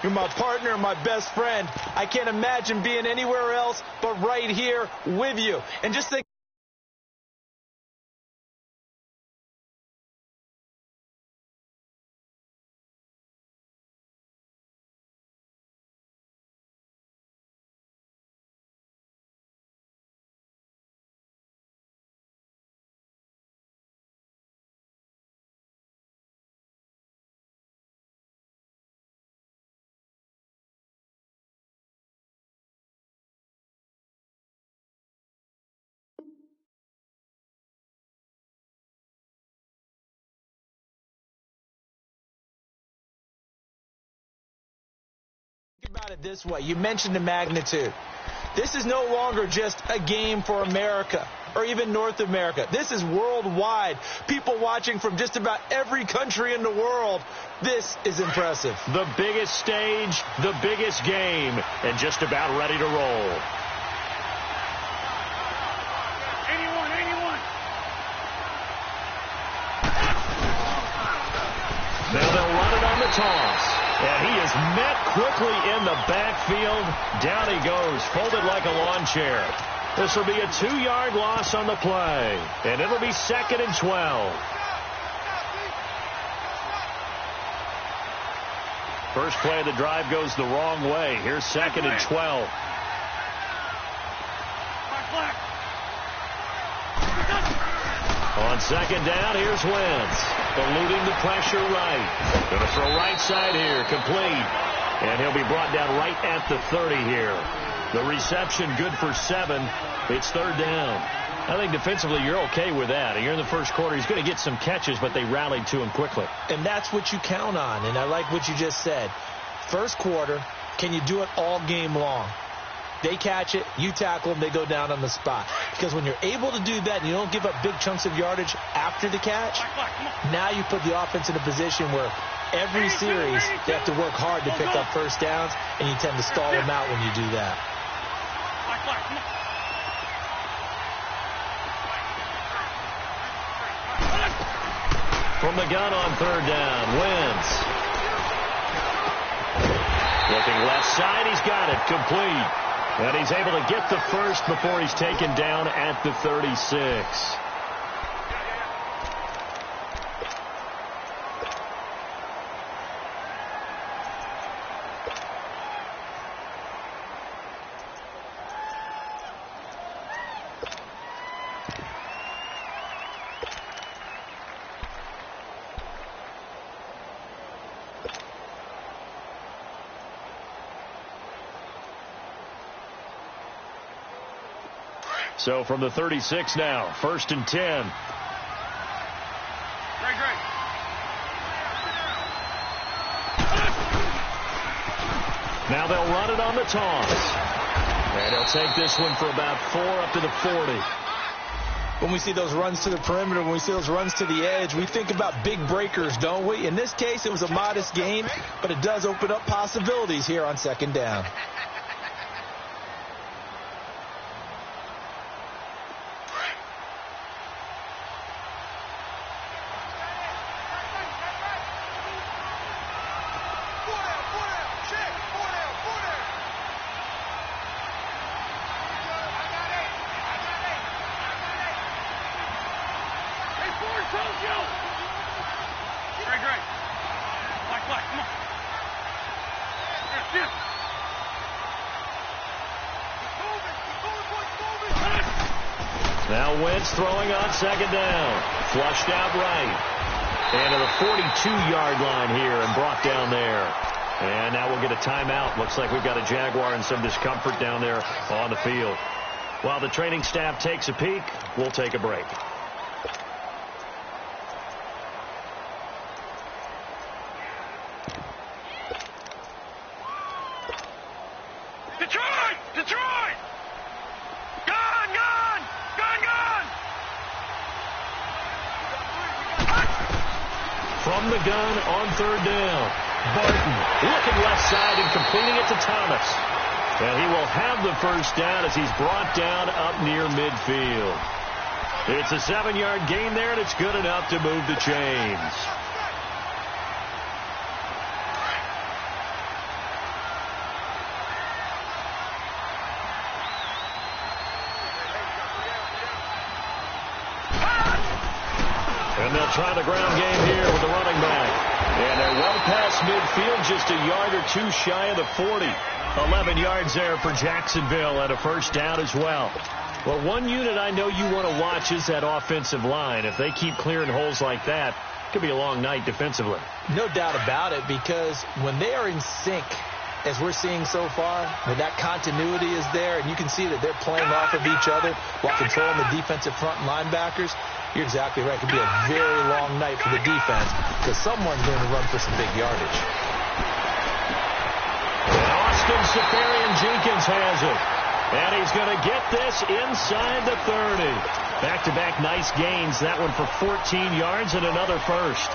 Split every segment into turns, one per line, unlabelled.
You're my partner, my best friend. I can't imagine being anywhere else but right here with you. And just think about it this way. You mentioned the magnitude. This is no longer just a game for America or even North America. This is worldwide. People watching from just about every country in the world. This is impressive.
The biggest stage, the biggest game, and just about ready to roll. Now they'll run it on the toss. And he is met quickly in the backfield. Down he goes, folded like a lawn chair. This will be a 2-yard loss on the play. And it'll be 2nd and 12. First play of the drive goes the wrong way. Here's 2nd and 12. On 2nd down, here's Wentz. Eluding the pressure right. Going to throw right side here. Complete. And he'll be brought down right at the 30 here. The reception good for 7. It's 3rd down. I think defensively you're okay with that. You're in the first quarter. He's going to get some catches, but they rallied to him quickly.
And that's what you count on. And I like what you just said. First quarter, can you do it all game long? They catch it, you tackle them, they go down on the spot. Because when you're able to do that and you don't give up big chunks of yardage after the catch, now you put the offense in a position where every series they have to work hard to pick up first downs, and you tend to stall them out when you do that.
From the gun on 3rd down, Wentz. Looking left side, he's got it, complete. And he's able to get the first before he's taken down at the 36. So from the 36 now, 1st and 10. Now they'll run it on the toss. And he'll take this one for about 4 up to the 40.
When we see those runs to the perimeter, when we see those runs to the edge, we think about big breakers, don't we? In this case, it was a modest gain, but it does open up possibilities here on 2nd down.
Now Wentz throwing on 2nd down. Flushed out right. And to the 42-yard line here and brought down there. And now we'll get a timeout. Looks like we've got a Jaguar and some discomfort down there on the field. While the training staff takes a peek, we'll take a break.
Detroit! Gone!
From the gun on 3rd down. Barton looking left side and completing it to Thomas. And he will have the first down as he's brought down up near midfield. It's a 7-yard gain there, and it's good enough to move the chains. try the ground game here with the running back. And they're well past midfield, just a yard or two shy of the 40. 11 yards there for Jacksonville and a first down as well. Well, one unit I know you want to watch is that offensive line. If they keep clearing holes like that, it could be a long night defensively.
No doubt about it, because when they are in sync, as we're seeing so far, when that continuity is there, and you can see that they're playing off of each other while controlling the defensive front linebackers, you're exactly right. It could be a very long night for the defense because someone's going to run for some big yardage.
And Austin Safarian-Jenkins has it. And he's going to get this inside the 30. Back-to-back nice gains. That one for 14 yards and another first.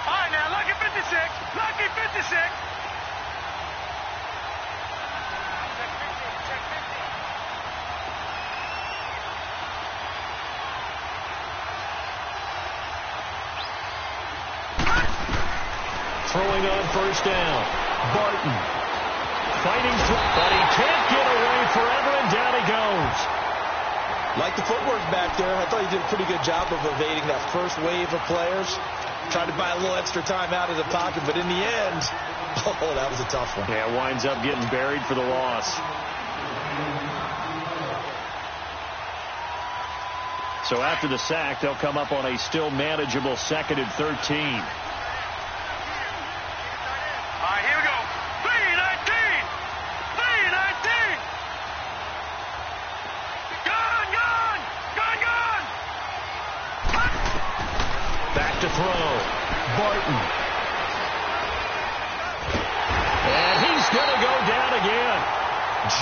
All right, now, lucky 56. Lucky 56.
Throwing on first down. Barton. Fighting through, but he can't get away forever, and down he goes.
Like the footwork back there, I thought he did a pretty good job of evading that first wave of players. Tried to buy a little extra time out of the pocket, but in the end, oh, that was a tough one.
Yeah, winds up getting buried for the loss. So after the sack, they'll come up on a still manageable 2nd and 13. To throw. Barton. And he's going to go down again.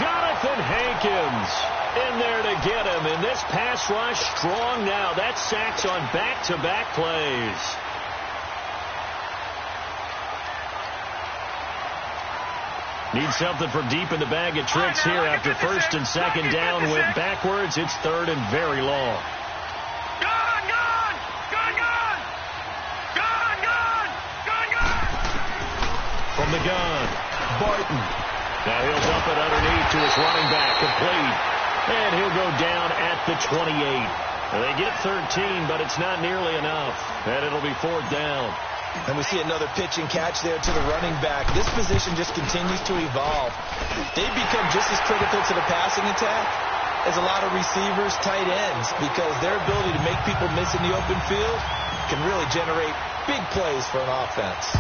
Jonathan Hankins in there to get him. And this pass rush strong now. That sacks on back-to-back plays. Need something from deep in the bag of tricks here after first and second down went backwards. It's third and very long. From the gun, Barton. Now he'll dump it underneath to his running back, complete. And he'll go down at the 28. Well, they get 13, but it's not nearly enough. And it'll be fourth down.
And we see another pitch and catch there to the running back. This position just continues to evolve. They've become just as critical to the passing attack as a lot of receivers, tight ends, because their ability to make people miss in the open field can really generate big plays for an offense.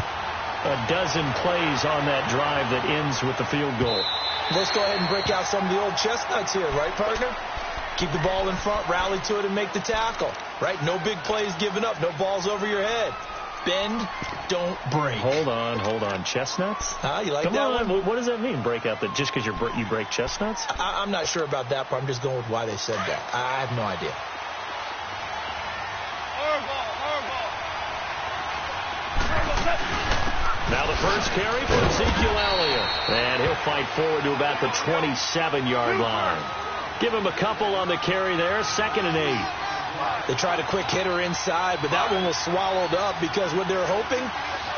A dozen plays on that drive that ends with the field goal.
Let's go ahead and break out some of the old chestnuts here, right, partner? Keep the ball in front, rally to it, and make the tackle, right? No big plays given up, no balls over your head. Bend, don't break.
Hold on. Chestnuts?
You like
Come
that
on.
one?
What does that mean, break out? That just because you break chestnuts?
I'm not sure about that, but I'm just going with why they said that. I have no idea.
Now the first carry for Ezekiel Elliott. And he'll fight forward to about the 27-yard line. Give him a couple on the carry there. 2nd and 8.
They tried a quick hitter inside, but that one was swallowed up because what they're hoping,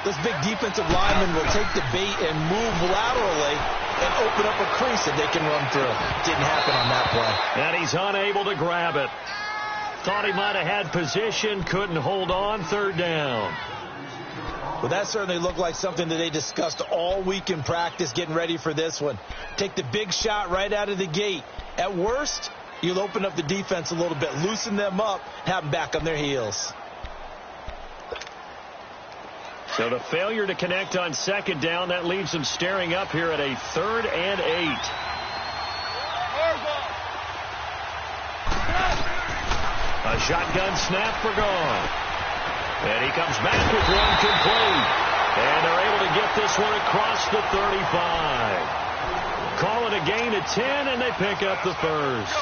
this big defensive lineman will take the bait and move laterally and open up a crease that they can run through. Didn't happen on that play.
And he's unable to grab it. Thought he might have had position, couldn't hold on. 3rd down.
Well, that certainly looked like something that they discussed all week in practice getting ready for this one. Take the big shot right out of the gate. At worst, you'll open up the defense a little bit, loosen them up, have them back on their heels.
So the failure to connect on 2nd down, that leaves them staring up here at a 3rd and 8. A shotgun snap for Gone. And he comes back with one complete. And they're able to get this one across the 35. Call it a gain of 10, and they pick up the first.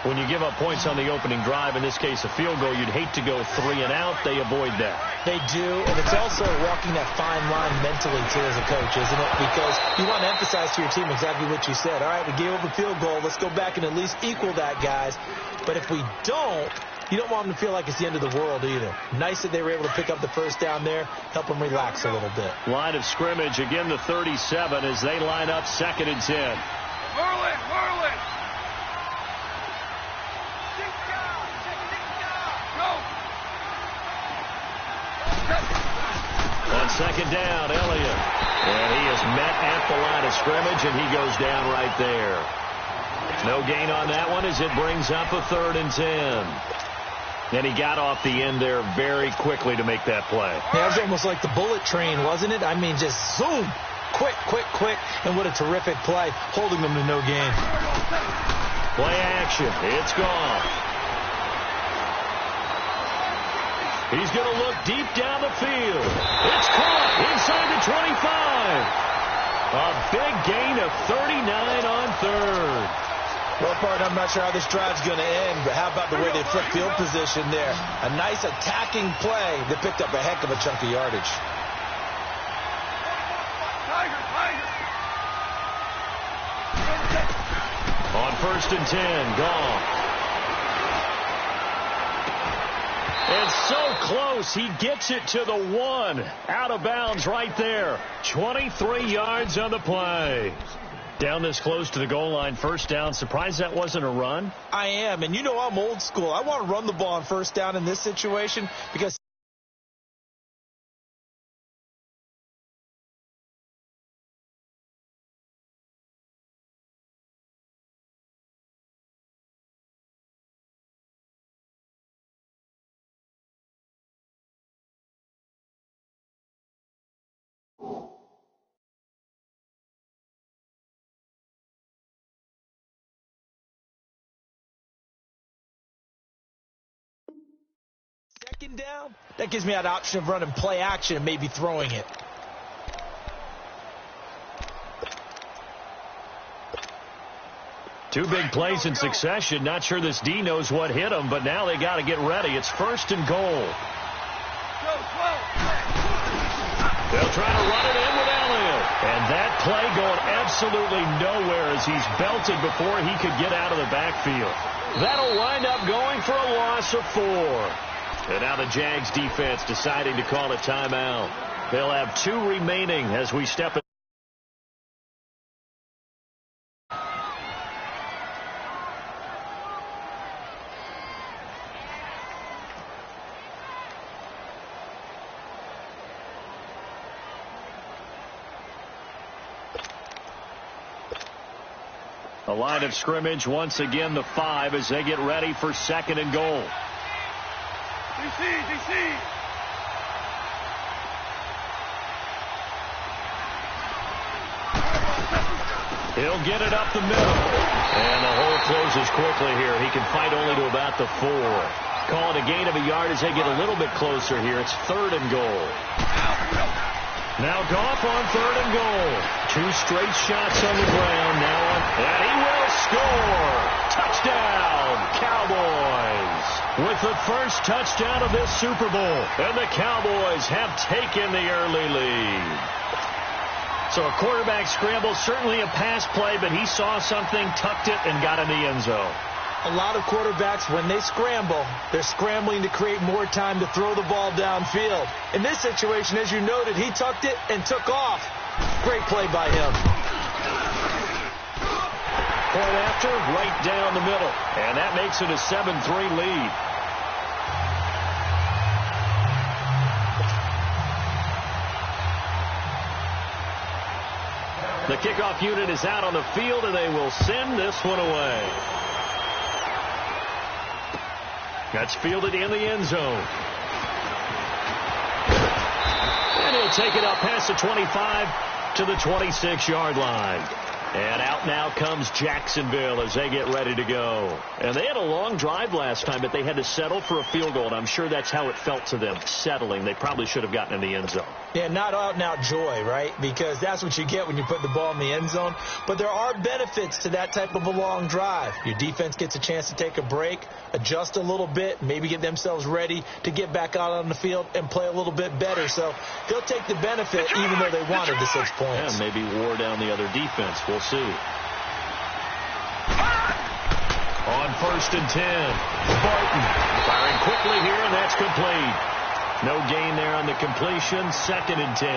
When you give up points on the opening drive, in this case a field goal, you'd hate to go 3 and out. They avoid that.
They do, and it's also walking that fine line mentally, too, as a coach, isn't it? Because you want to emphasize to your team exactly what you said. All right, we gave up a field goal. Let's go back and at least equal that, guys. But if we don't, you don't want them to feel like it's the end of the world either. Nice that they were able to pick up the first down there, help them relax a little bit.
Line of scrimmage, again the 37 as they line up 2nd and 10.
Whirl it, whirl it.
On 2nd down, Elliott. And he is met at the line of scrimmage, and he goes down right there. No gain on that one as it brings up a 3rd and 10. And he got off the end there very quickly to make that play.
Yeah, it was almost like the bullet train, wasn't it? I mean, just zoom. Quick, quick, quick. And what a terrific play, holding them to no gain.
Play action. It's gone. He's going to look deep down the field. It's caught inside the 25. A big gain of 39 on 3rd.
Well, partner, I'm not sure how this drive's going to end, but how about the way they flip field position there? A nice attacking play that picked up a heck of a chunk of yardage.
On 1st and 10, gone. And so close, he gets it to the 1. Out of bounds right there. 23 yards on the play. Down this close to the goal line, 1st down. Surprised that wasn't a run?
I am, and you know I'm old school. I want to run the ball on 1st down in this situation because second down, that gives me that option of running play action and maybe throwing it.
Two big plays in succession. Not sure this D knows what hit him, but now they got to get ready. It's 1st and goal. They'll try to run it in with Elliott. And that play going absolutely nowhere as he's belted before he could get out of the backfield. That'll wind up going for a loss of 4. And now the Jags defense deciding to call a timeout. They'll have 2 remaining as we step in. The line of scrimmage once again the 5 as they get ready for 2nd and goal.
DC.
He'll get it up the middle. And the hole closes quickly here. He can fight only to about the 4. Call it a gain of a yard as they get a little bit closer here. It's 3rd and goal. Now Goff on 3rd and goal. 2 straight shots on the ground now on, and he will score. Touchdown, Cowboys. With the first touchdown of this Super Bowl. And the Cowboys have taken the early lead. So a quarterback scramble, certainly a pass play, but he saw something, tucked it, and got in the end zone.
A lot of quarterbacks, when they scramble, they're scrambling to create more time to throw the ball downfield. In this situation, as you noted, he tucked it and took off. Great play by him.
Point after, right down the middle. And that makes it a 7-3 lead. The kickoff unit is out on the field, and they will send this one away. That's fielded in the end zone. And he'll take it up past the 25 to the 26-yard line. And out now comes Jacksonville as they get ready to go. And they had a long drive last time, but they had to settle for a field goal. And I'm sure that's how it felt to them, settling. They probably should have gotten in the end zone.
Yeah, not out-and-out joy, right? Because that's what you get when you put the ball in the end zone. But there are benefits to that type of a long drive. Your defense gets a chance to take a break, adjust a little bit, maybe get themselves ready to get back out on the field and play a little bit better. So they'll take the benefit even though they wanted the 6 points.
Yeah, maybe wore down the other defense. We'll see. On first and 10. Barton firing quickly here, and that's complete. No gain there on the completion. Second and 10.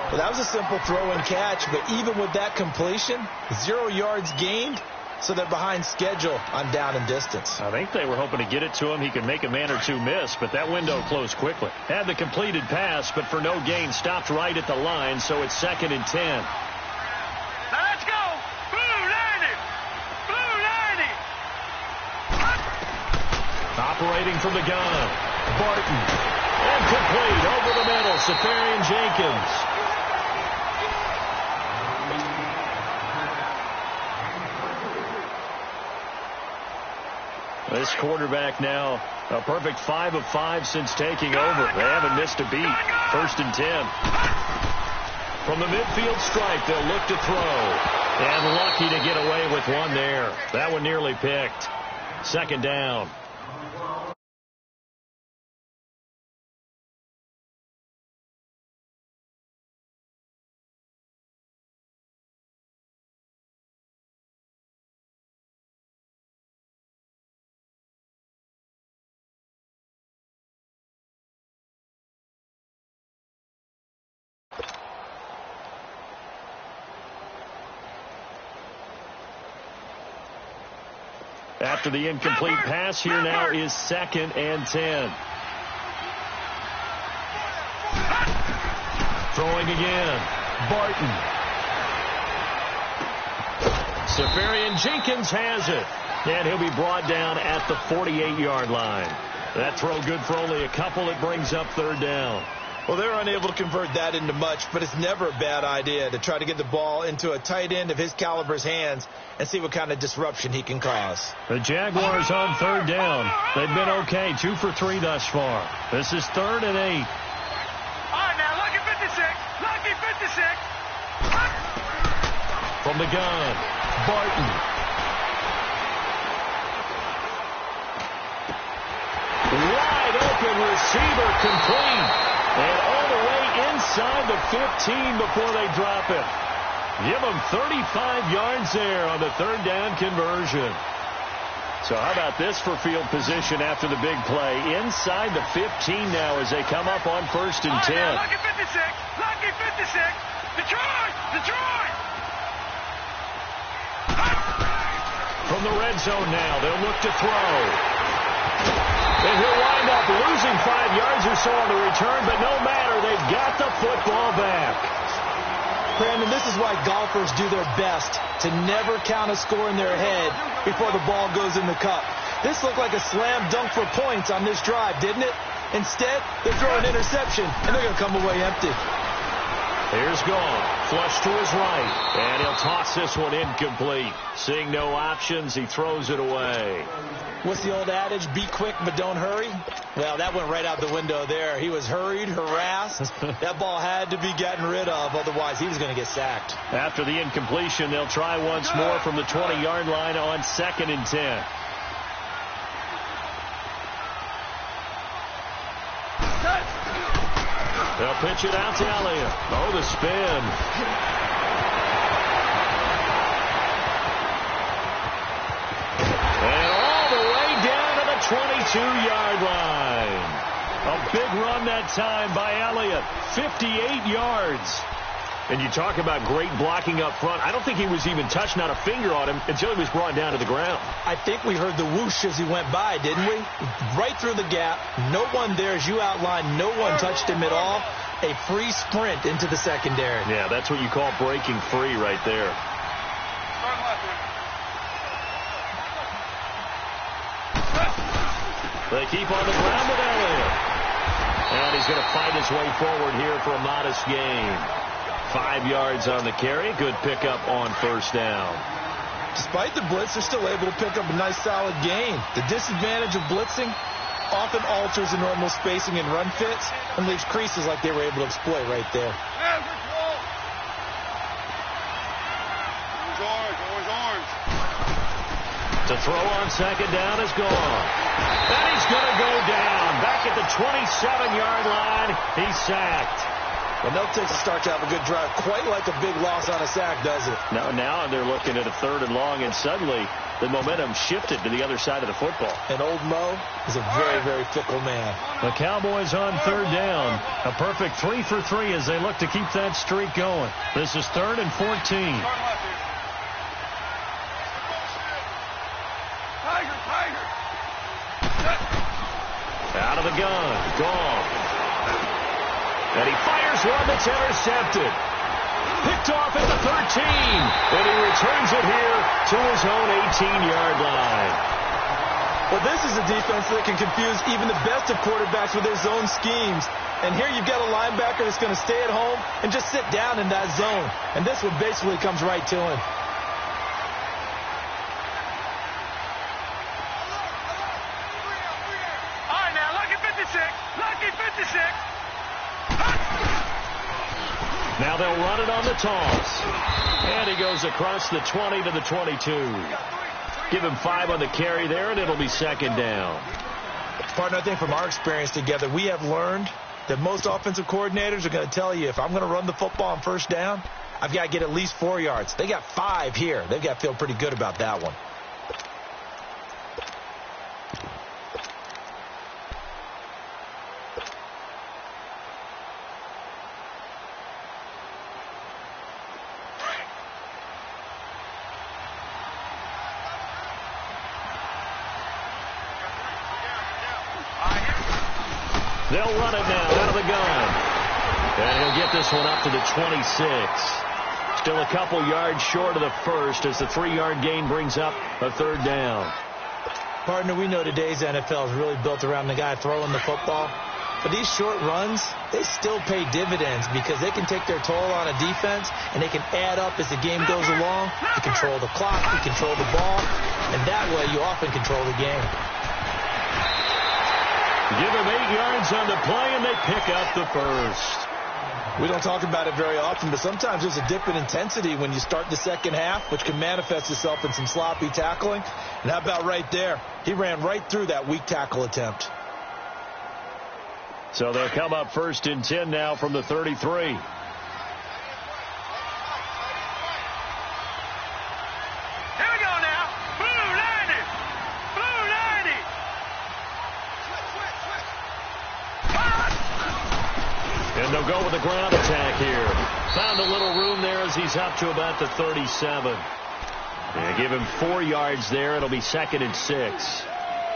Well, that was a simple throw and catch, but even with that completion, 0 yards gained, so they're behind schedule on down and distance.
I think they were hoping to get it to him. He could make a man or two miss, but that window closed quickly. Had the completed pass, but for no gain, stopped right at the line, so it's second and 10.
Now let's go. Blue 90. Blue 90.
Operating from the gun. Barton. Incomplete over the middle. Safarian Jenkins. This quarterback now a perfect 5 of 5 since taking over. They haven't missed a beat. First and 10. From the midfield stripe, they'll look to throw. And lucky to get away with one there. That one nearly picked. Second down. After the incomplete pass, here now is second and 10. Throwing again. Barton. Safarian Jenkins has it. And he'll be brought down at the 48-yard line. That throw good for only a couple. It brings up third down.
Well, they're unable to convert that into much, but it's never a bad idea to try to get the ball into a tight end of his caliber's hands and see what kind of disruption he can cause.
The Jaguars on third down. They've been okay, 2 for 3 thus far. This is third and 8.
All right, now, lucky 56. Lucky 56.
From the gun, Barton. Wide open receiver, complete. And all the way inside the 15 before they drop it. Give them 35 yards there on the third down conversion. So how about this for field position after the big play? Inside the 15 now as they come up on first and 10.
Now, lucky 56. Lucky 56. Detroit. Detroit.
From the red zone now, they'll look to throw. And he'll wind up losing 5 yards or so on the return, but no matter, they've got the football back.
Brandon, this is why golfers do their best to never count a score in their head before the ball goes in the cup. This looked like a slam dunk for points on this drive, didn't it? Instead, they throw an interception, and they're going to come away empty.
Here's Gone, flush to his right, and he'll toss this one incomplete. Seeing no options, he throws it away.
What's the old adage? Be quick, but don't hurry? Well, that went right out the window there. He was hurried, harassed. That ball had to be gotten rid of, otherwise he was going to get sacked.
After the incompletion, they'll try once more from the 20-yard line on second and 10. They'll pitch it out to Elliott. Oh, the spin. And all the way down to the 22-yard line. A big run that time by Elliott. 58 yards. And you talk about great blocking up front. I don't think he was even touched, not a finger on him, until he was brought down to the ground.
I think we heard the whoosh as he went by, didn't we? Right through the gap. No one there, as you outlined. No one touched him at all. A free sprint into the secondary.
Yeah, that's what you call breaking free right there. They keep on the ground with Elliott. And he's going to fight his way forward here for a modest gain. 5 yards on the carry. Good pickup on first down.
Despite the blitz, they're still able to pick up a nice solid gain. The disadvantage of blitzing often alters the normal spacing and run fits and leaves creases like they were able to exploit right there.
To throw on second down is Gone. And he's going to go down. Back at the 27-yard line. He's sacked.
Well, no takes a start to have a good drive. Quite like a big loss on a sack, does it?
Now they're looking at a third and long, and suddenly the momentum shifted to the other side of the football.
And old Mo is a very, very fickle man.
The Cowboys on third down. A perfect 3 for 3 as they look to keep that streak going. This is 3rd and 14. Out of the gun. Gone. And he fires one that's intercepted. Picked off at the 13. And he returns it here to his own 18-yard line.
Well, this is a defense that can confuse even the best of quarterbacks with their zone schemes. And here you've got a linebacker that's going to stay at home and just sit down in that zone. And this one basically comes right to him.
All right, now, lucky 56. Lucky 56.
Now they'll run it on the toss. And he goes across the 20 to the 22. Give him 5 on the carry there, and it'll be 2nd down.
Partner, I think from our experience together, we have learned that most offensive coordinators are going to tell you, if I'm going to run the football on 1st down, I've got to get at least 4 yards. They got 5 here. They've got to feel pretty good about that one.
They'll run it now out of the gun. And he'll get this one up to the 26. Still a couple yards short of the first as the 3-yard gain brings up a 3rd down.
Partner, we know today's NFL is really built around the guy throwing the football. But these short runs, they still pay dividends because they can take their toll on a defense and they can add up as the game goes along. You control the clock, you control the ball, and that way you often control the game.
Give him 8 yards on the play, and they pick up the first.
We don't talk about it very often, but sometimes there's a dip in intensity when you start the second half, which can manifest itself in some sloppy tackling. And how about right there? He ran right through that weak tackle attempt.
So they'll come up 1st and 10 now from the 33. And they'll go with the ground attack here. Found a little room there as he's up to about the 37. And give him 4 yards there. It'll be 2nd and 6.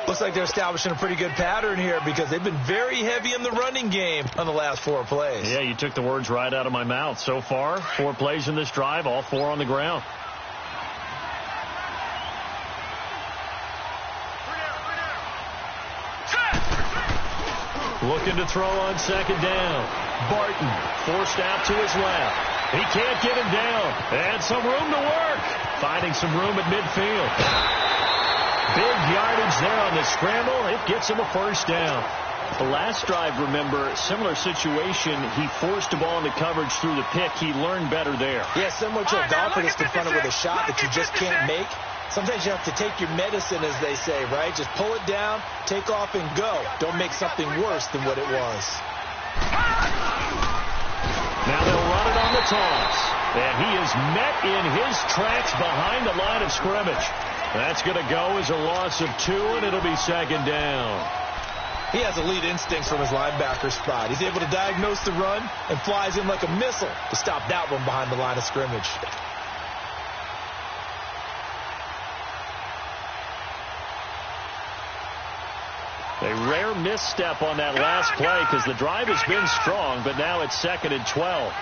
Looks like they're establishing a pretty good pattern here because they've been very heavy in the running game on the last 4 plays.
Yeah, you took the words right out of my mouth. So far, 4 plays in this drive, all 4 on the ground. Looking to throw on 2nd down. Barton forced out to his left. He can't get him down. And some room to work. Finding some room at midfield. Big yardage there on the scramble. It gets him a 1st down. The last drive, remember, similar situation. He forced the ball into coverage through the pick. He learned better there.
Yeah, similar to a golfer that's confronted with a shot that you just can't make. Sometimes you have to take your medicine, as they say, right? Just pull it down, take off, and go. Don't make something worse than what it was.
Now they'll run it on the toss. And he is met in his tracks behind the line of scrimmage. That's going to go as a loss of 2, and it'll be 2nd down.
He has elite instincts from his linebacker spot. He's able to diagnose the run and flies in like a missile to stop that one behind the line of scrimmage.
A rare misstep on that last play because the drive has been strong, but now it's 2nd and 12.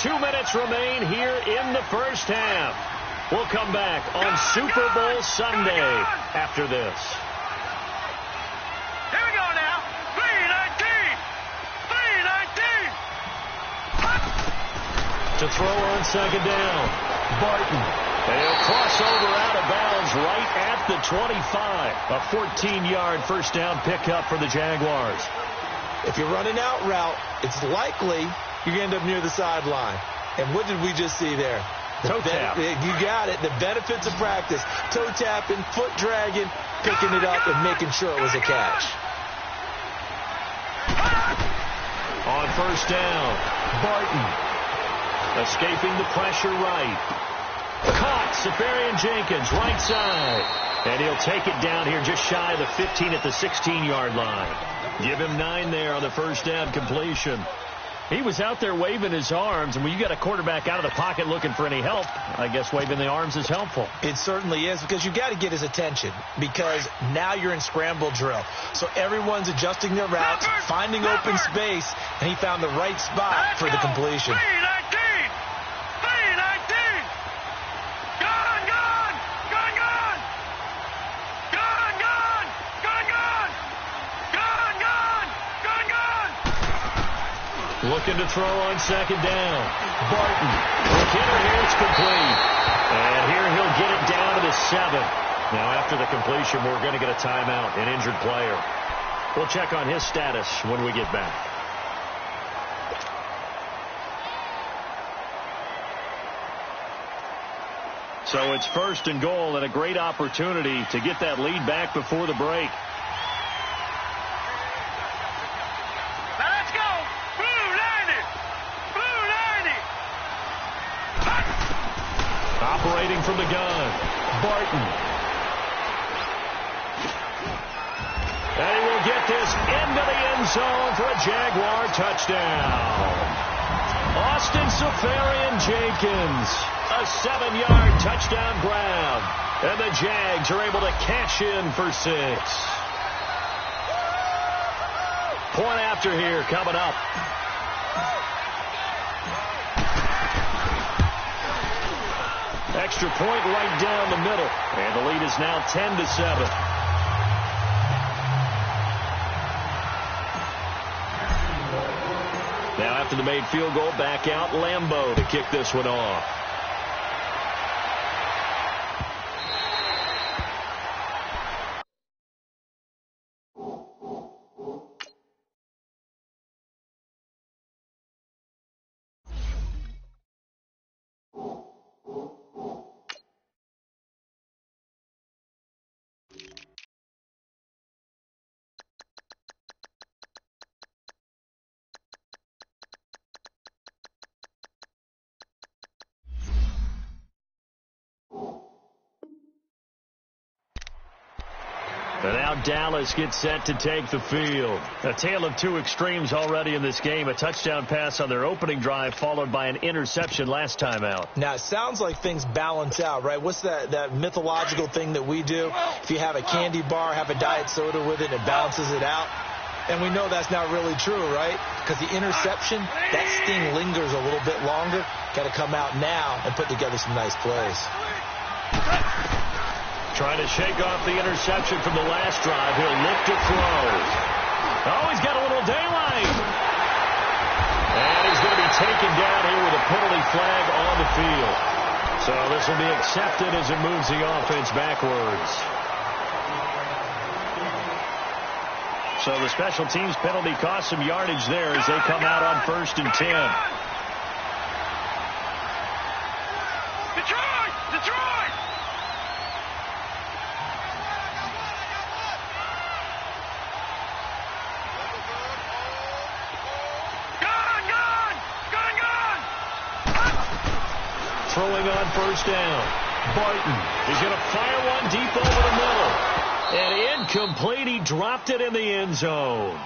Two minutes remain here in the first half. We'll come back on Super Bowl Sunday after this.
Here we go now. 3-19. 3-19.
To throw on 2nd down. Barton. And he'll cross over out of bounds right at the 25. A 14-yard 1st down pickup for the Jaguars.
If you're running out route, it's likely you're going to end up near the sideline. And what did we just see there?
Toe tap.
You got it. The benefits of practice. Toe tapping, foot dragging, picking it up, and making sure it was a catch.
On first down, Barton. Escaping the pressure right. Caught, Safarian Jenkins, right side. And he'll take it down here just shy of the 15 at the 16-yard line. Give him 9 there on the first down completion. He was out there waving his arms, and when you got a quarterback out of the pocket looking for any help, I guess waving the arms is helpful.
It certainly is, because you got to get his attention, because now you're in scramble drill. So everyone's adjusting their routes, finding open space, and he found the right spot for the completion.
Looking to throw on second down. Barton. Hitter here, it's complete. And here he'll get it down to the 7. Now after the completion, we're going to get a timeout, an injured player. We'll check on his status when we get back. So it's first and goal and a great opportunity to get that lead back before the break. Operating from the gun, Barton. And he will get this into the end zone for a Jaguar touchdown. Austin Safarian Jenkins, a 7-yard touchdown grab. And the Jags are able to cash in for 6. Point after here coming up. Extra point right down the middle. And the lead is now 10-7. Now after the made field goal, back out Lambeau to kick this one off. And now Dallas gets set to take the field. A tale of two extremes already in this game. A touchdown pass on their opening drive followed by an interception last time out.
Now, it sounds like things balance out, right? What's that mythological thing that we do? If you have a candy bar, have a diet soda with it, it balances it out. And we know that's not really true, right? Because the interception, that sting lingers a little bit longer. Got to come out now and put together some nice plays.
Trying to shake off the interception from the last drive. He'll look to throw. Oh, he's got a little daylight. And he's going to be taken down here with a penalty flag on the field. So this will be accepted as it moves the offense backwards. So the special teams penalty cost some yardage there as they come out on 1st and 10.
Detroit!
Throwing on first down. Barton is going to fire one deep over the middle. And incomplete. He dropped it in the end zone.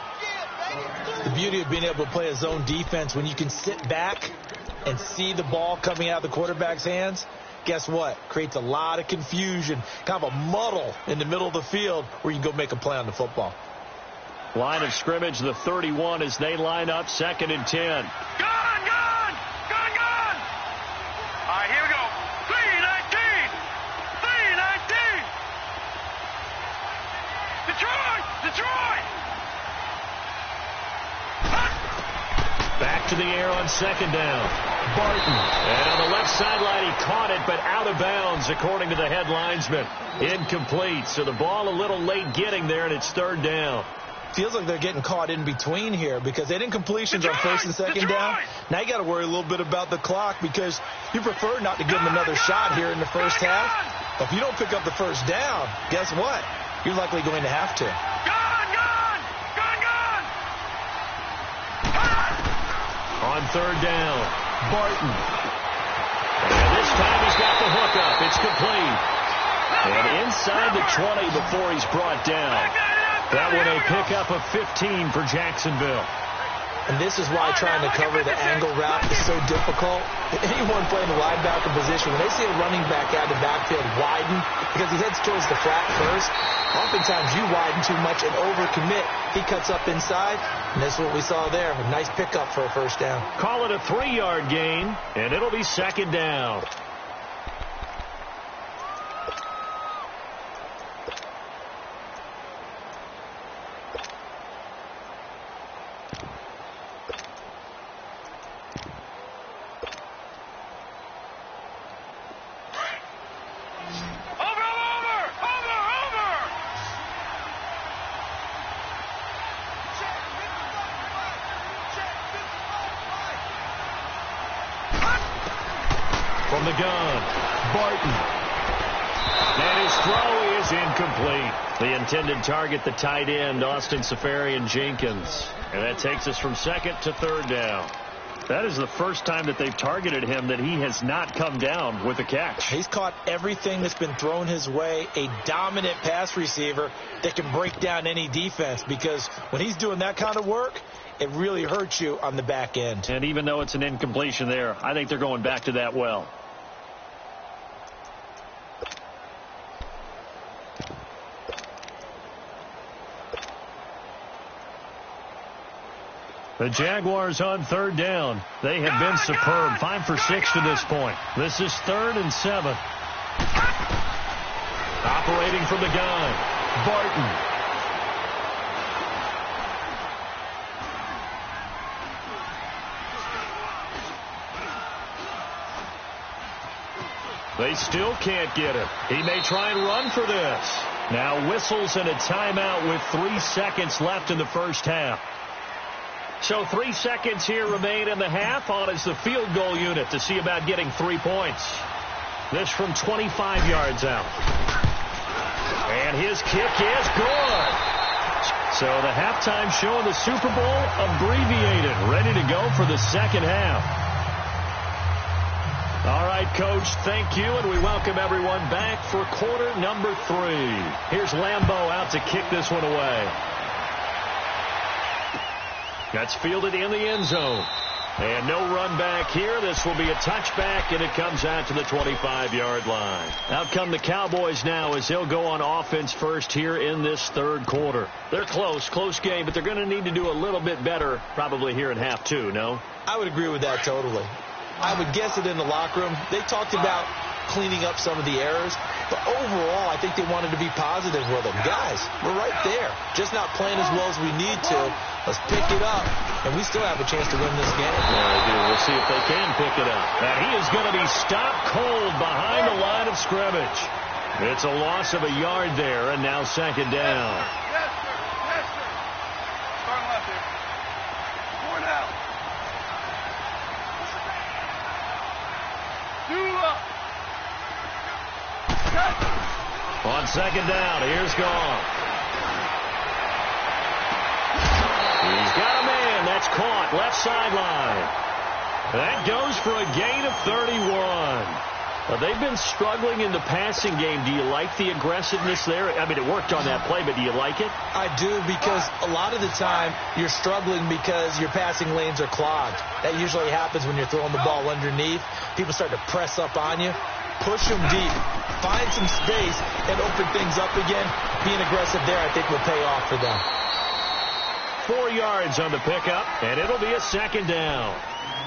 The beauty of being able to play a zone defense, when you can sit back and see the ball coming out of the quarterback's hands, guess what? Creates a lot of confusion, kind of a muddle in the middle of the field where you can go make a play on the football.
Line of scrimmage, the 31 as they line up 2nd and 10.
All right, here we go. 3-19. Detroit!
Back to the air on 2nd down. Barton. And on the left sideline, he caught it, but out of bounds, according to the head linesman. Incomplete. So the ball a little late getting there, and it's 3rd down.
Feels like they're getting caught in between here because they did completions on 1st and 2nd down. Now you got to worry a little bit about the clock because you prefer not to give them another shot here in the first half. But if you don't pick up the first down, guess what? You're likely going to have to.
Gone!
on third down. Barton. And this time he's got the hook up. It's complete. And inside the 20 before he's brought down. That one a pickup of 15 for Jacksonville.
And this is why trying to cover the angle route is so difficult. Anyone playing the linebacker position, when they see a running back out of the backfield widen, because he heads towards the flat first, oftentimes you widen too much and overcommit. He cuts up inside, and that's what we saw there. A nice pickup for a first down.
Call it a 3-yard gain, and it'll be second down. From the gun, Barton. And his throw is incomplete. The intended target, the tight end, Austin Seferian-Jenkins. And that takes us from second to third down. That is the first time that they've targeted him that he has not come down with a catch.
He's caught everything that's been thrown his way. A dominant pass receiver that can break down any defense, because when he's doing that kind of work, it really hurts you on the back end.
And even though it's an incompletion there, I think they're going back to that well. The Jaguars on third down. They have been superb. 5 for 6 to this point. This is 3rd and 7. Operating from the gun, Barton. They still can't get him. He may try and run for this. Now whistles and a timeout with 3 seconds left in the first half. So 3 seconds here remain in the half. On is the field goal unit to see about getting 3 points. This from 25 yards out. And his kick is good. So the halftime show of the Super Bowl abbreviated, ready to go for the second half. All right, Coach, thank you, and we welcome everyone back for quarter number 3. Here's Lambeau out to kick this one away. That's fielded in the end zone. And no run back here. This will be a touchback, and it comes out to the 25-yard line. Out come the Cowboys now as they'll go on offense first here in this third quarter. They're close game, but they're going to need to do a little bit better probably here in half 2, no?
I would agree with that totally. I would guess it in the locker room. They talked about cleaning up some of the errors, but overall, I think they wanted to be positive with them. Guys, we're right there. Just not playing as well as we need to. Let's pick it up, and we still have a chance to win this game.
Yeah, they do. We'll see if they can pick it up. And he is going to be stopped cold behind the line of scrimmage. It's a loss of a yard there, and now second down.
Yes, sir. Yes, sir. Starting left here. 4 now.
On second down, here's Goff. He's got a man. That's caught. Left sideline. That goes for a gain of 31. They've been struggling in the passing game. Do you like the aggressiveness there? I mean, it worked on that play, but do you like it?
I do, because a lot of the time you're struggling because your passing lanes are clogged. That usually happens when you're throwing the ball underneath. People start to press up on you. Push them deep. Find some space and open things up again. Being aggressive there, I think, will pay off for them.
4 yards on the pickup, and it'll be a second down.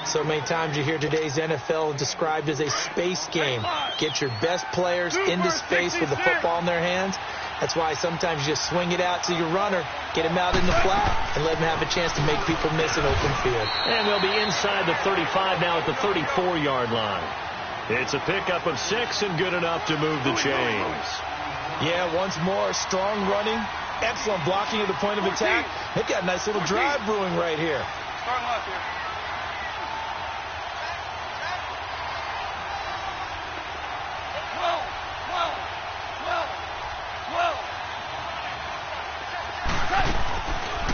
So many times you hear today's NFL described as a space game. Get your best players into space with the football in their hands. That's why sometimes you just swing it out to your runner, get him out in the flat, and let him have a chance to make people miss an open field.
And they'll be inside the 35 now at the 34-yard line. It's a pickup of 6 and good enough to move the chains.
Yeah, once more, strong running, excellent blocking at the point of attack. They've got a nice little drive brewing right here.
Starting left here.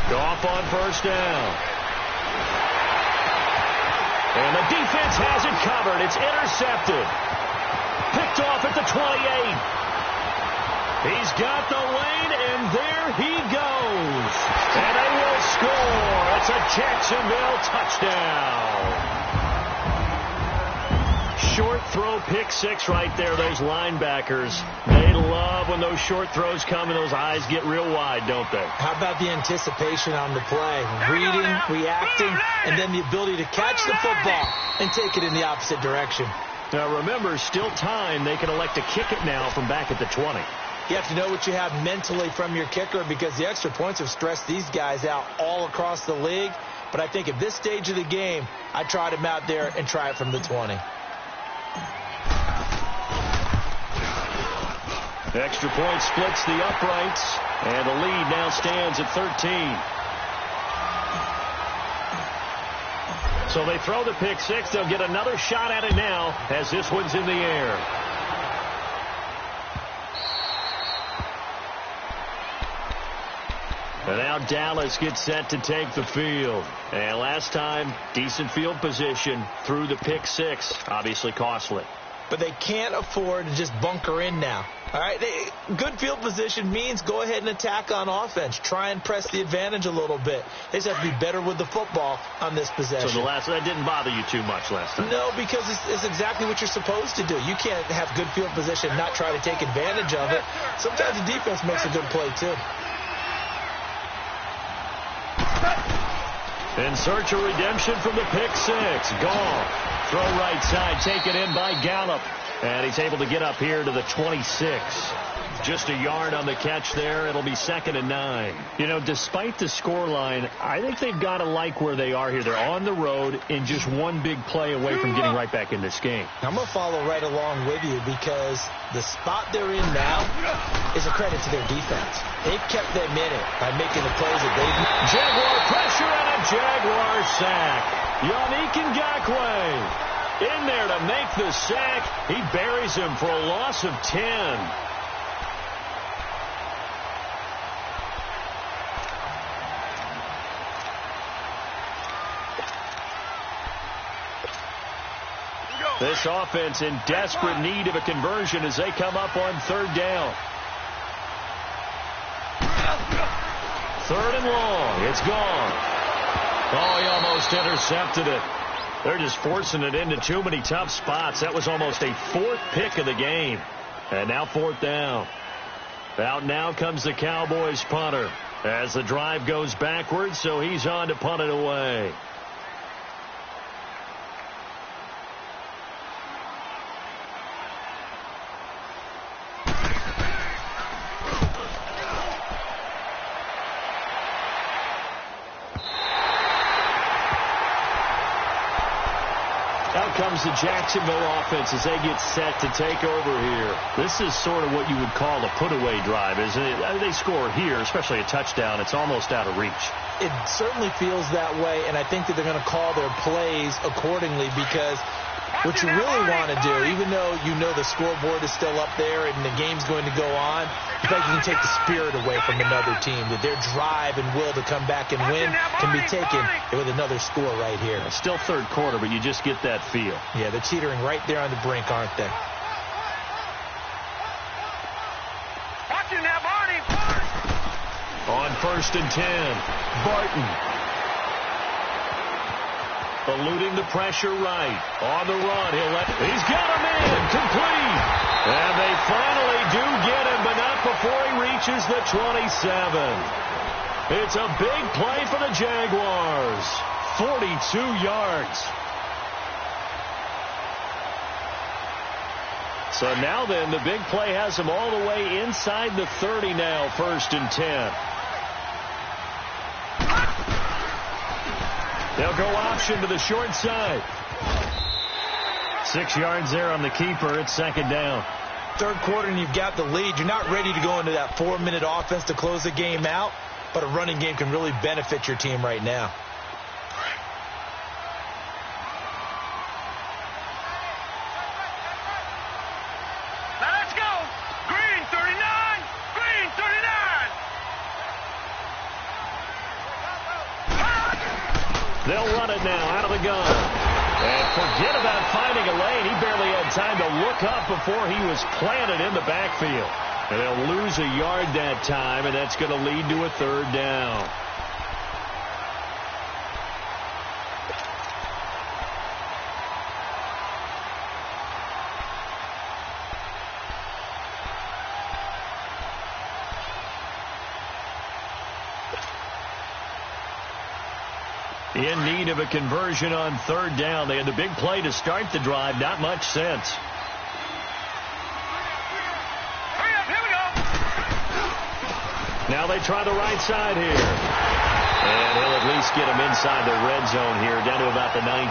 Goff on first down. And the defense has it covered. It's intercepted. Picked off at the 28. He's got the lane, and there he goes. And they will score. It's a Jacksonville touchdown. Short throw, pick six right there, those linebackers. They love when those short throws come and those eyes get real wide, don't they?
How about the anticipation on the play? Reading, reacting, and then the ability to catch the football and take it in the opposite direction.
Now remember, still time. They can elect to kick it now from back at the 20.
You have to know what you have mentally from your kicker because the extra points have stressed these guys out all across the league. But I think at this stage of the game, I tried him out there and try it from the 20.
Extra point splits the uprights, and the lead now stands at 13. So they throw the pick six. They'll get another shot at it now as this one's in the air. And now Dallas gets set to take the field. And last time, decent field position through the pick six. Obviously costly.
But they can't afford to just bunker in now. All right, good field position means go ahead and attack on offense. Try and press the advantage a little bit. They just have to be better with the football on this possession.
So that didn't bother you too much last time?
No, because it's exactly what you're supposed to do. You can't have good field position and not try to take advantage of it. Sometimes the defense makes a good play, too.
In search of redemption from the pick six. Gone. Throw right side, taken in by Gallup. And he's able to get up here to the 26. Just a yard on the catch there. It'll be 2nd and 9. You know, despite the scoreline, I think they've got to like where they are here. They're on the road and just one big play away from getting right back in this game.
I'm going to follow right along with you because the spot they're in now is a credit to their defense. They've kept them in it by making the plays that they've made.
Jaguar pressure and a Jaguar sack. Yannick Ngakoue in there to make the sack. He buries him for a loss of 10. This offense in desperate need of a conversion as they come up on 3rd down. 3rd and long. It's gone. Oh, he almost intercepted it. They're just forcing it into too many tough spots. That was almost a 4th pick of the game. And now 4th down. Out now comes the Cowboys punter as the drive goes backwards, so he's on to punt it away. Comes the Jacksonville offense as they get set to take over here. This is sort of what you would call a put-away drive, isn't it? They score here, especially a touchdown. It's almost out of reach.
It certainly feels that way, and I think that they're going to call their plays accordingly because what you really want to do, even though you know the scoreboard is still up there and the game's going to go on, you can take the spirit away from another team, that their drive and will to come back and win can be taken with another score right here.
It's still 3rd quarter, but you just get that feel.
Yeah, they're teetering right there on the brink, aren't they?
Watching that, Barney.
On 1st and 10, Barton. Eluding the pressure right. On the run, he's got a man, complete. And they finally do get him, but not before he reaches the 27. It's a big play for the Jaguars. 42 yards. So now then, the big play has him all the way inside the 30 now, 1st and 10. They'll go option to the short side. 6 yards there on the keeper. It's 2nd down.
3rd quarter and you've got the lead. You're not ready to go into that 4-minute offense to close the game out, but a running game can really benefit your team right now.
Now let's go. Green 39. Green 39.
They'll run it now out of the gun. Forget about finding a lane. He barely had time to look up before he was planted in the backfield. And they'll lose a yard that time, and that's going to lead to a third down. In need of a conversion on third down. They had the big play to start the drive. Not much sense. Now they try the right side here. And he'll at least get him inside the red zone here, down to about the 19.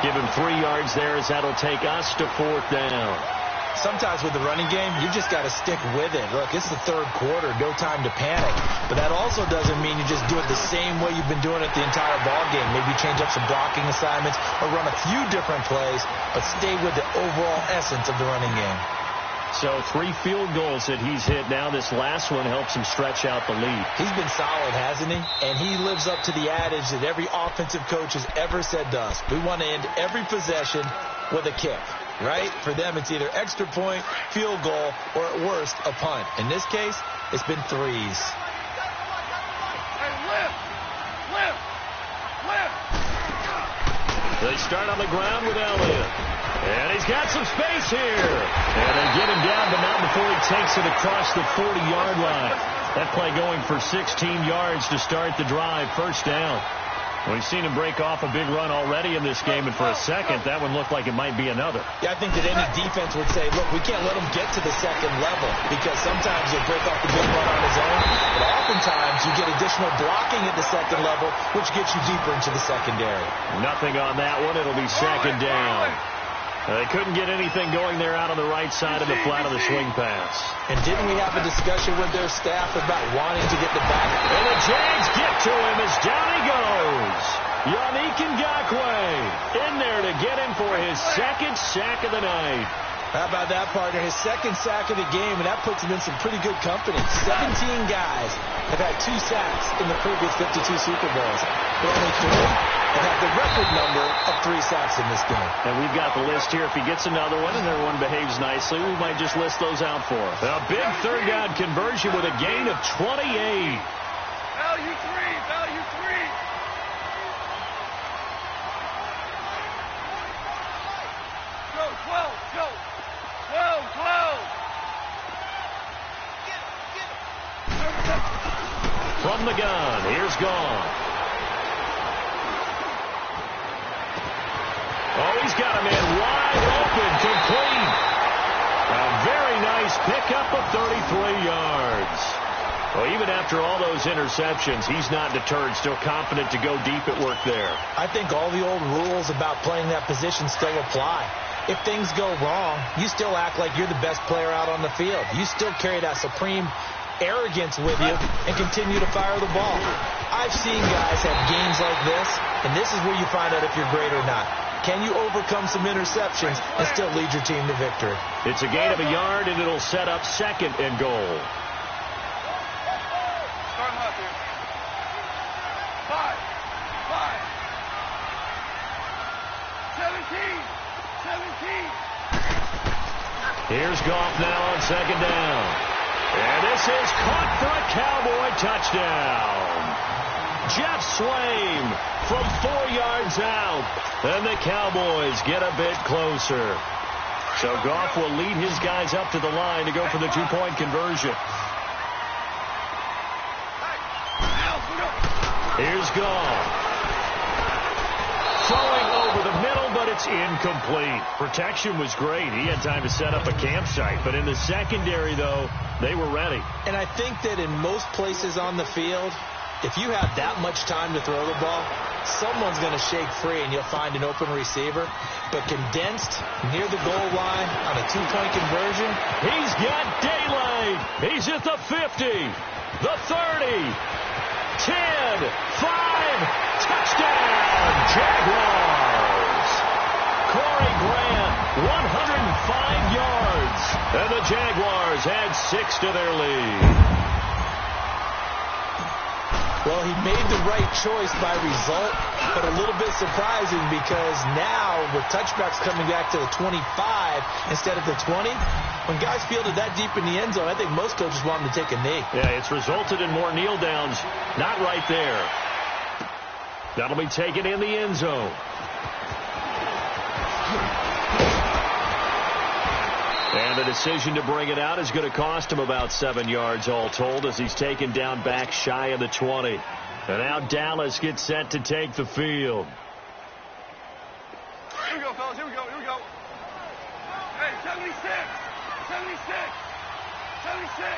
Give him 3 yards there as that'll take us to fourth down.
Sometimes with the running game, you just got to stick with it. Look, it's the third quarter, no time to panic. But that also doesn't mean you just do it the same way you've been doing it the entire ball game. Maybe change up some blocking assignments or run a few different plays, but stay with the overall essence of the running game.
So 3 field goals that he's hit now. This last one helps him stretch out the lead.
He's been solid, hasn't he? And he lives up to the adage that every offensive coach has ever said to us. We want to end every possession with a kick. Right? For them, it's either extra point, field goal, or at worst, a punt. In this case, it's been 3s.
Hey, lift!
They start on the ground with Elliott. And he's got some space here. And they get him down, but not before he takes it across the 40-yard line. That play going for 16 yards to start the drive. First down. We've seen him break off a big run already in this game, and for a second, that one looked like it might be another.
Yeah, I think that any defense would say, look, we can't let him get to the second level, because sometimes he'll break off the big run on his own, but oftentimes you get additional blocking at the second level, which gets you deeper into the secondary.
Nothing on that one. It'll be second down. They couldn't get anything going there out on the right side of the flat of the swing pass.
And didn't we have a discussion with their staff about wanting to get the back?
And the Jags get to him as down he goes. Yannick Ngakoue in there to get him for his second sack of the night.
How about that, partner? His second sack of the game, and that puts him in some pretty good company. 17 guys have had 2 sacks in the previous 52 Super Bowls, but only 3 have had the record number of 3 sacks in this game.
And we've got the list here. If he gets another one and everyone behaves nicely, we might just list those out for him. A big third down conversion with a gain of 28.
Value 3! Go, 12, go! 12!
From the gun, here's Gone. Oh, he's got a man wide open, complete. A very nice pickup of 33 yards. Well, even after all those interceptions, he's not deterred, still confident to go deep at work there.
I think all the old rules about playing that position still apply. If things go wrong, you still act like you're the best player out on the field. You still carry that supreme arrogance with you and continue to fire the ball. I've seen guys have games like this, and this is where you find out if you're great or not. Can you overcome some interceptions and still lead your team to victory?
It's a gain of a yard, and it'll set up second and goal.
Start left here. 5. 17.
Here's Goff now on second down. And this is caught for a Cowboy touchdown. Jeff Swaim from 4 yards out. And the Cowboys get a bit closer. So Goff will lead his guys up to the line to go for the 2-point conversion. Here's Goff. Throwing over the middle, but it's incomplete. Protection was great. He had time to set up a campsite. But in the secondary, though, they were ready.
And I think that in most places on the field, if you have that much time to throw the ball, someone's going to shake free and you'll find an open receiver. But condensed near the goal line on a 2-point conversion.
He's got daylight. He's at the 50, the 30, 10, 5, touchdown, Jaguars. Corey Grant, 105 yards. And the Jaguars add 6 to their lead.
Well, he made the right choice by result, but a little bit surprising because now with touchbacks coming back to the 25 instead of the 20, when guys fielded that deep in the end zone, I think most coaches want them to take a knee.
Yeah, it's resulted in more kneel downs. Not right there. That'll be taken in the end zone. And the decision to bring it out is going to cost him about 7 yards all told as he's taken down back shy of the 20. And now Dallas gets set to take the field.
Here we go, fellas. Here we go. Here we go. Hey, 76. 76. 76.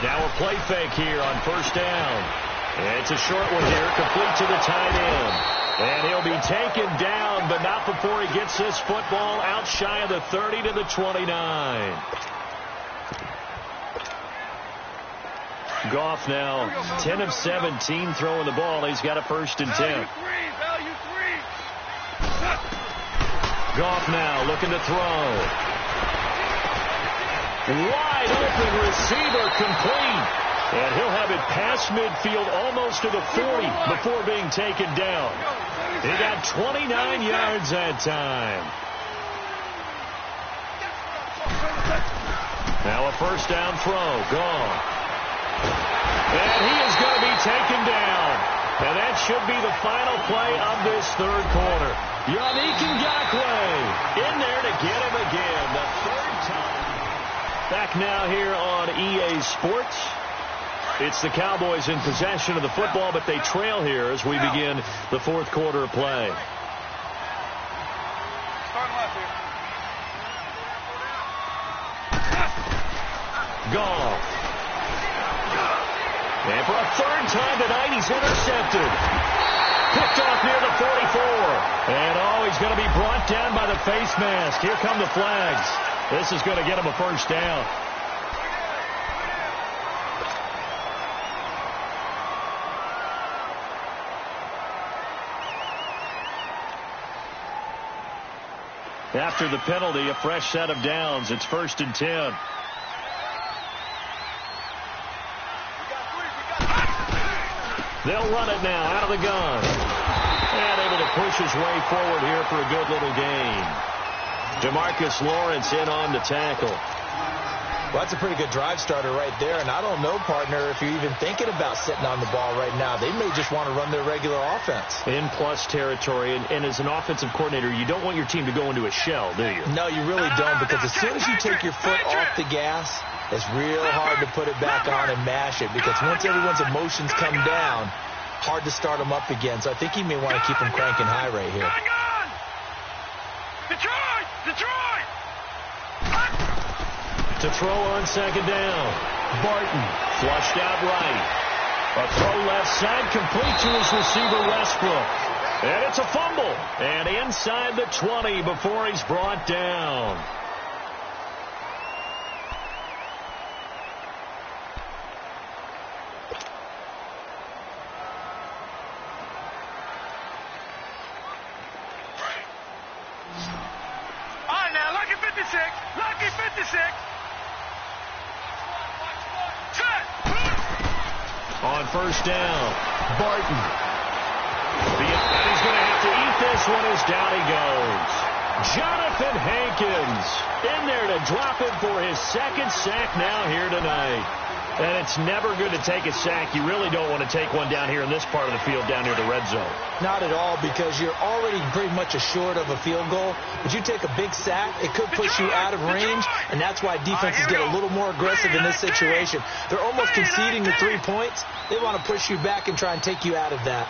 Now a play fake here on first down. It's a short one here, complete to the tight end. And he'll be taken down, but not before he gets this football out shy of the 30 to the 29. Goff now 10 of 17 throwing the ball. He's got a 1st and 10. Goff now looking to throw. Wide open receiver, complete. And he'll have it past midfield almost to the 40 before being taken down. He got 29 yards that time. Now a first down throw. Gone. And he is going to be taken down. And that should be the final play of this third quarter. Yannick Ngakoue in there to get him again. The third time. Back now here on EA Sports. It's the Cowboys in possession of the football, but they trail here as we begin the fourth quarter of play. Goff. And for a third time tonight, he's intercepted. Picked off near the 44. And, he's going to be brought down by the face mask. Here come the flags. This is going to get him a first down. After the penalty, a fresh set of downs. It's 1st and 10. They'll run it now out of the gun. And able to push his way forward here for a good little gain. DeMarcus Lawrence in on the tackle.
Well, that's a pretty good drive starter right there. And I don't know, partner, if you're even thinking about sitting on the ball right now. They may just want to run their regular offense.
In plus territory. And as an offensive coordinator, you don't want your team to go into a shell, do you?
No, you really don't. Because as soon as you take your foot off the gas, it's real hard to put it back on and mash it. Because once everyone's emotions come down, hard to start them up again. So I think he may want to keep them cranking high right here.
Detroit! Detroit!
To throw on second down. Barton flushed out right. A throw left side complete to his receiver Westbrook. And it's a fumble. And inside the 20 before he's brought down.
All right, now, lucky 56. Lucky 56.
On first down, Barton. And he's going to have to eat this one as down he goes. Jonathan Hankins in there to drop it for his second sack now here tonight. And it's never good to take a sack. You really don't want to take one down here in this part of the field down near the red zone.
Not at all, because you're already pretty much assured of a field goal. But you take a big sack, it could push you out of range, and that's why defenses get a little more aggressive in this situation. They're almost conceding the 3 points. They want to push you back and try and take you out of that.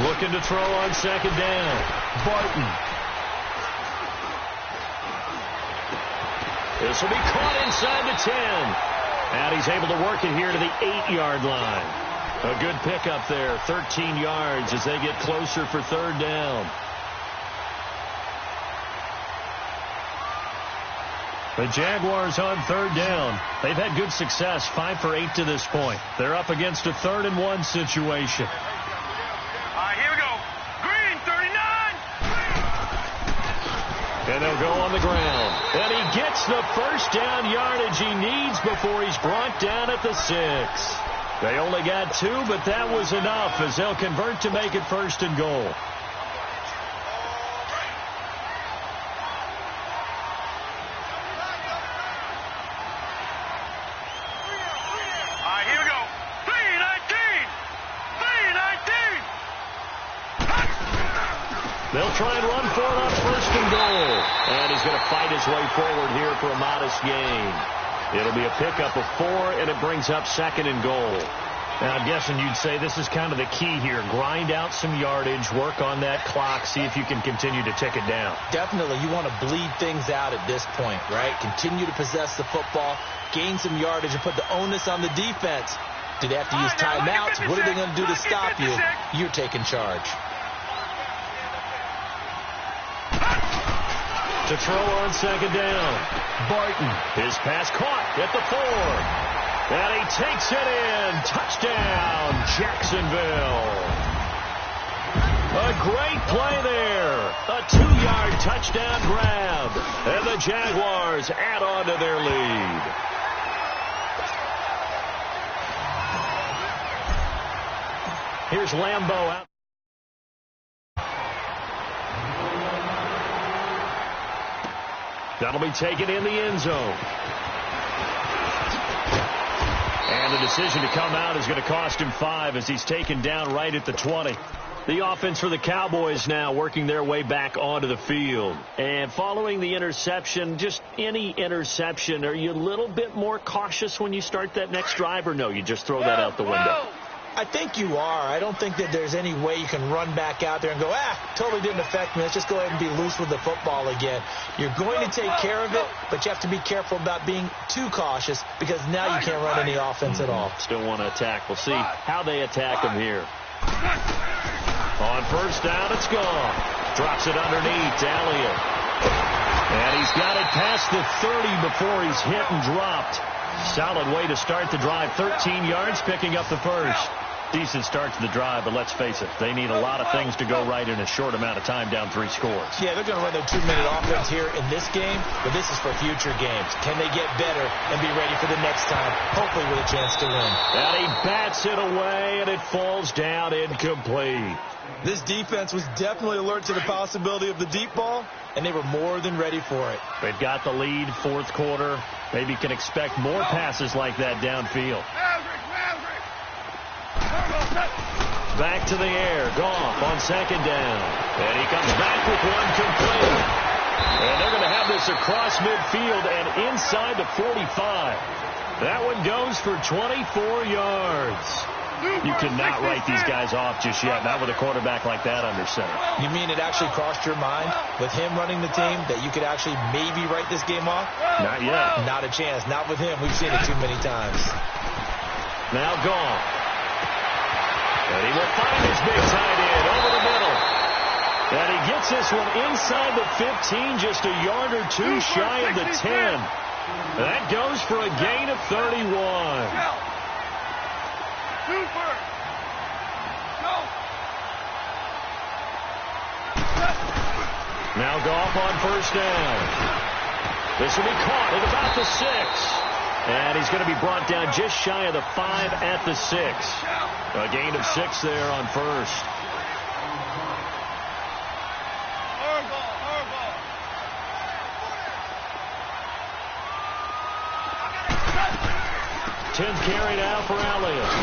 Looking to throw on second down. Barton. This will be caught inside the 10. And he's able to work it here to the 8-yard line. A good pickup there, 13 yards as they get closer for third down. The Jaguars on third down. They've had good success, 5 for 8 to this point. They're up against a 3rd and 1 situation.
All right, here we go. Green, 39.
And they'll go on the ground. And he gets the first down yardage he needs before he's brought down at the 6. They only got 2, but that was enough as they'll convert to make it 1st and goal. They'll try and run for it on 1st and goal. And he's going to fight his way forward here for a modest gain. It'll be a pickup of 4, and it brings up 2nd and goal. Now, I'm guessing you'd say this is kind of the key here. Grind out some yardage, work on that clock, see if you can continue to tick it down.
Definitely. You want to bleed things out at this point, right? Continue to possess the football, gain some yardage, and put the onus on the defense. Do they have to use timeouts? What are they going to do to stop you? You're taking charge.
To throw on 2nd down. Barton. His pass caught at the 4. And he takes it in. Touchdown, Jacksonville. A great play there. A 2-yard touchdown grab. And the Jaguars add on to their lead. Here's Lambeau out. That'll be taken in the end zone. And the decision to come out is going to cost him 5 as he's taken down right at the 20. The offense for the Cowboys now working their way back onto the field. And following the interception, just any interception, are you a little bit more cautious when you start that next drive, or no, you just throw that out the window?
I think you are. I don't think that there's any way you can run back out there and go, totally didn't affect me. Let's just go ahead and be loose with the football again. You're going to take care of it, but you have to be careful about being too cautious because now you can't run any offense at all.
Still want to attack. We'll see how they attack him here. On 1st down, it's gone. Drops it underneath to Elliott. And he's got it past the 30 before he's hit and dropped. Solid way to start the drive. 13 yards, picking up the 1st. Decent start to the drive, but let's face it, they need a lot of things to go right in a short amount of time, down 3 scores.
Yeah, they're going to run their 2-minute offense here in this game, but this is for future games. Can they get better and be ready for the next time, hopefully with a chance to win?
And he bats it away, and it falls down incomplete.
This defense was definitely alert to the possibility of the deep ball, and they were more than ready for it.
They've got the lead, 4th quarter. Maybe can expect more passes like that downfield. Back to the air. Goff on 2nd down. And he comes back with one complete. And they're going to have this across midfield and inside the 45. That one goes for 24 yards. You cannot write these guys off just yet, not with a quarterback like that under center.
You mean it actually crossed your mind with him running the team that you could actually maybe write this game off?
Not yet.
Not a chance. Not with him. We've seen it too many times.
Now Goff. And he will find his big tight end over the middle. And he gets this one inside the 15, just a yard or 2 shy of the 10. That goes for a gain of 31. Now Goff on 1st down. This will be caught at about the 6. And he's going to be brought down just shy of the 5 at the 6. A gain of 6 there on 1st. Tenth carry now for Elliott.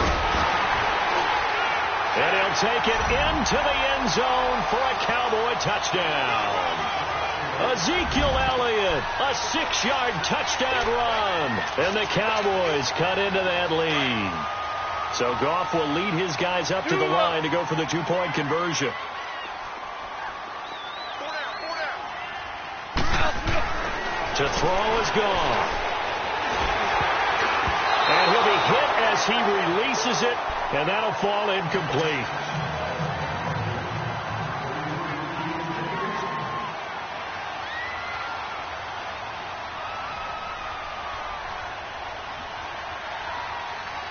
And he'll take it into the end zone for a Cowboy touchdown. Ezekiel Elliott, a 6-yard touchdown run. And the Cowboys cut into that lead. So Goff will lead his guys up to the line to go for the 2-point conversion. To throw is Goff. And he'll be hit as he releases it, and that'll fall incomplete.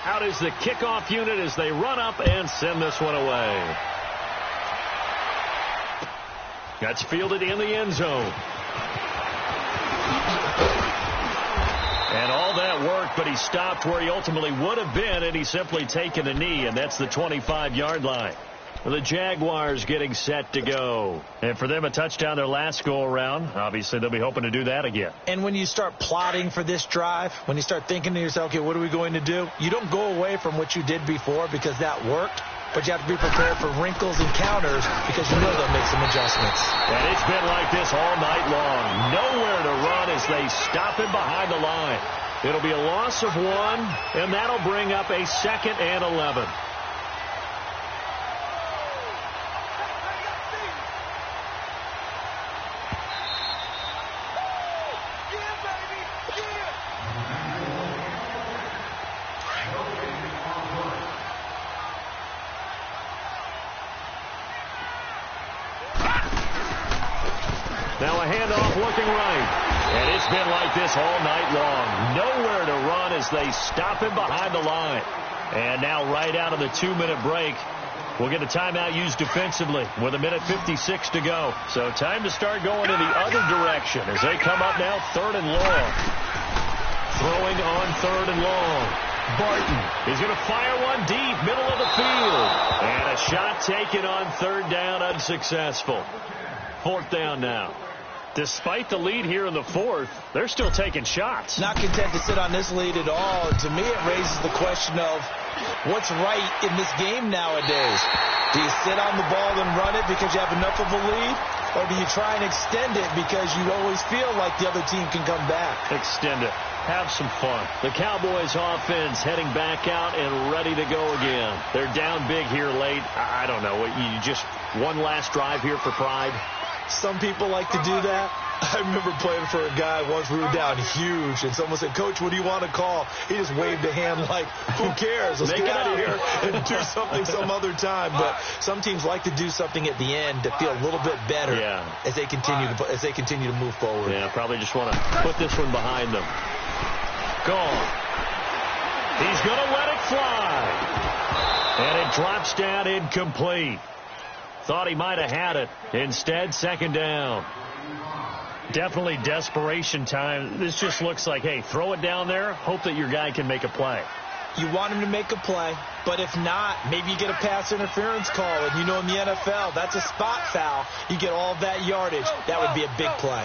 Out is the kickoff unit as they run up and send this one away. That's fielded in the end zone. And all that work, but he stopped where he ultimately would have been, and he's simply taken a knee, and that's the 25-yard line. The Jaguars getting set to go. And for them, a touchdown their last go-around. Obviously, they'll be hoping to do that again.
And when you start plotting for this drive, when you start thinking to yourself, okay, what are we going to do? You don't go away from what you did before because that worked. But you have to be prepared for wrinkles and counters because you know they'll make some adjustments.
And it's been like this all night long. Nowhere to run as they stop him behind the line. It'll be a loss of 1, and that'll bring up a 2nd and 11. Now a handoff looking right. And it's been like this all night long. Nowhere to run as they stop him behind the line. And now right out of the 2-minute break, we'll get a timeout used defensively with 1:56 to go. So time to start going in the other direction as they come up now 3rd and long. Throwing on 3rd and long. Barton is going to fire one deep, middle of the field. And a shot taken on 3rd down, unsuccessful. 4th down now. Despite the lead here in the 4th, they're still taking shots.
Not content to sit on this lead at all. To me, it raises the question of what's right in this game nowadays. Do you sit on the ball and run it because you have enough of a lead? Or do you try and extend it because you always feel like the other team can come back?
Extend it. Have some fun. The Cowboys offense heading back out and ready to go again. They're down big here late. I don't know. You just one last drive here for pride?
Some people like to do that. I remember playing for a guy once. We were down huge, and someone said, "Coach, what do you want to call?" He just waved a hand like, "Who cares? Let's get out of here and do something some other time." But some teams like to do something at the end to feel a little bit better as they continue to move forward.
Yeah, probably just want to put this one behind them. Gone. He's going to let it fly, and it drops down incomplete. Thought he might have had it. Instead, 2nd down. Definitely desperation time. This just looks like, hey, throw it down there, hope that your guy can make a play.
You want him to make a play, but if not, maybe you get a pass interference call. And you know in the NFL, that's a spot foul. You get all that yardage. That would be a big play.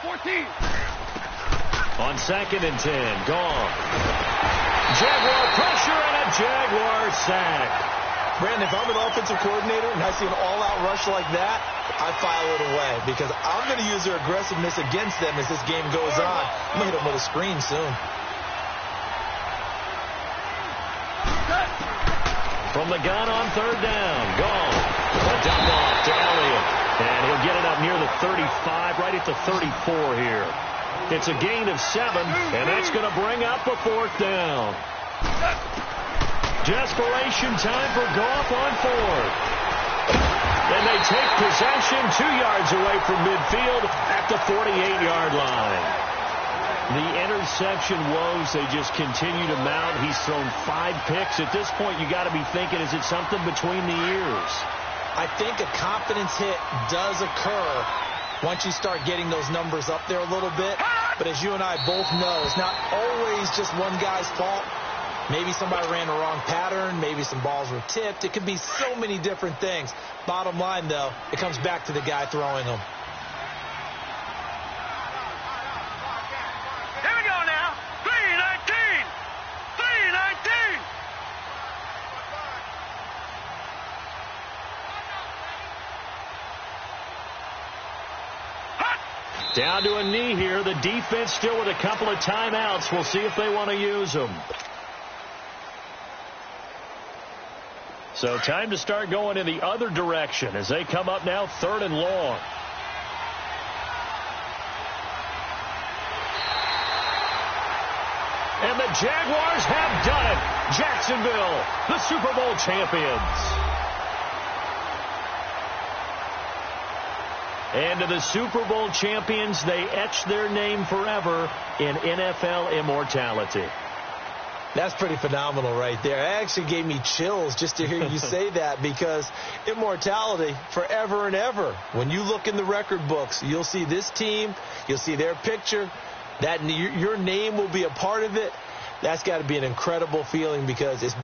14.
On 2nd and 10, gone. Jaguar pressure and a Jaguar sack.
Brandon, if I'm an offensive coordinator and I see an all-out rush like that, I file it away because I'm going to use their aggressiveness against them as this game goes on. I'm going to hit them with a screen soon.
From the gun on 3rd down, gone. A dump off to Elliott. And he'll get it up near the 35, right at the 34 here. It's a gain of 7, and that's going to bring up a 4th down. Desperation time for Goff on 4th. And they take possession 2 yards away from midfield at the 48-yard line. The interception woes, they just continue to mount. He's thrown 5 picks. At this point, you got to be thinking, is it something between the ears?
I think a confidence hit does occur once you start getting those numbers up there a little bit. But as you and I both know, it's not always just one guy's fault. Maybe somebody ran the wrong pattern. Maybe some balls were tipped. It could be so many different things. Bottom line, though, it comes back to the guy throwing them.
Here we go now. 3:19. 3:19.
Down to a knee here. The defense still with a couple of timeouts. We'll see if they want to use them. So time to start going in the other direction as they come up now 3rd and long. And the Jaguars have done it. Jacksonville, the Super Bowl champions. And to the Super Bowl champions, they etch their name forever in NFL immortality.
That's pretty phenomenal right there. It actually gave me chills just to hear you say that, because immortality forever and ever. When you look in the record books, you'll see this team, you'll see their picture, that your name will be a part of it. That's got to be an incredible feeling, because it's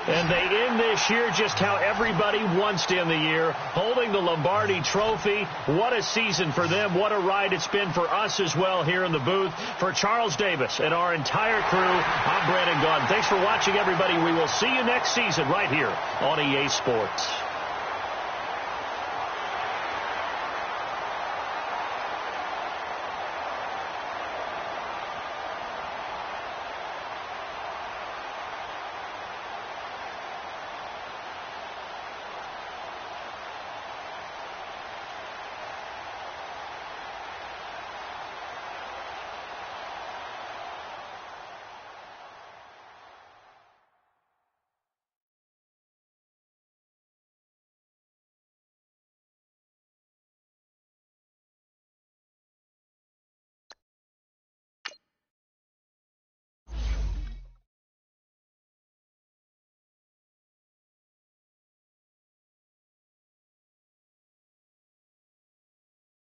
And they end this year just how everybody wants to end the year, holding the Lombardi Trophy. What a season for them. What a ride it's been for us as well here in the booth. For Charles Davis and our entire crew, I'm Brandon Gaudin. Thanks for watching, everybody. We will see you next season right here on EA Sports.